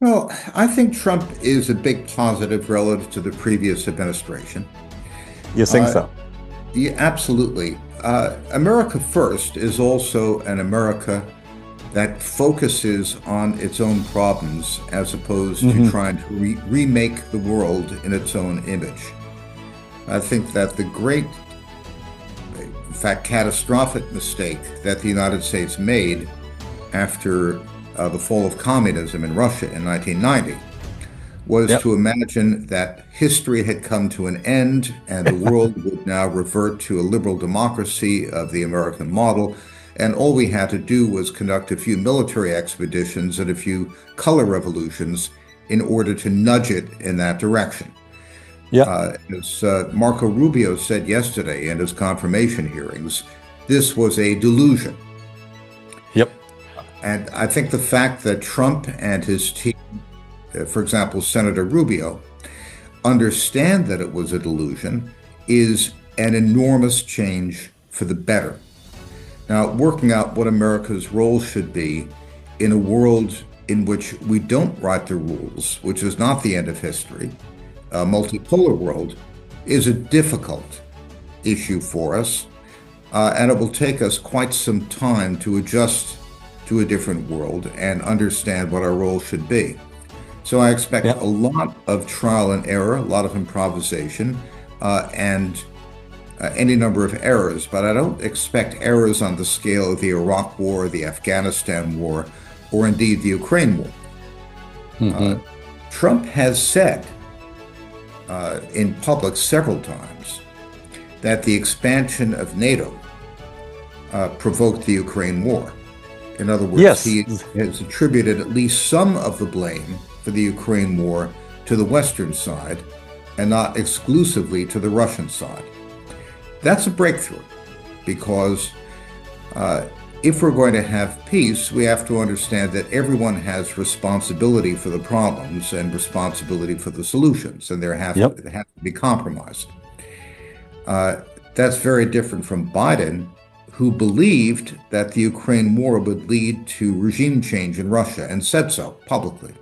Well, I think Trump is a big positive relative to the previous administration. You think Uh, so? yeah, absolutely. America First is also an America that focuses on its own problems as opposed to Hmm. trying to remake the world in its own image. I think that the great, in fact, catastrophic mistake that the United States made after the fall of communism in Russia in 1990 was Yep. to imagine that history had come to an end and the world would now revert to a liberal democracy of the American model. And all we had to do was conduct a few military expeditions and a few color revolutions in order to nudge it in that direction. Yep. As Marco Rubio said yesterday in his confirmation hearings, this was a delusion. Yep. And I think the fact that Trump and his team, for example, Senator Rubio, understand that it was a delusion is an enormous change for the better. Now, working out what America's role should be in a world in which we don't write the rules, which is not the end of history, a multipolar world, is a difficult issue for us, and it will take us quite some time to adjust to a different world and understand what our role should be. So I expect a Yep. lot of trial and error, a lot of improvisation, and any number of errors, but I don't expect errors on the scale of the Iraq War, the Afghanistan War, or indeed the Ukraine War. Uh, Hmm. Trump has said in public several times that the expansion of NATO provoked the Ukraine War. In other words, Yes. he has attributed at least some of the blame for the Ukraine war to the Western side and not exclusively to the Russian side. That's a breakthrough because if we're going to have peace, we have to understand that everyone has responsibility for the problems and responsibility for the solutions, and Yep. they have to be compromised. Uh, that's very different from Biden, who believed that the Ukraine war would lead to regime change in Russia and said so publicly.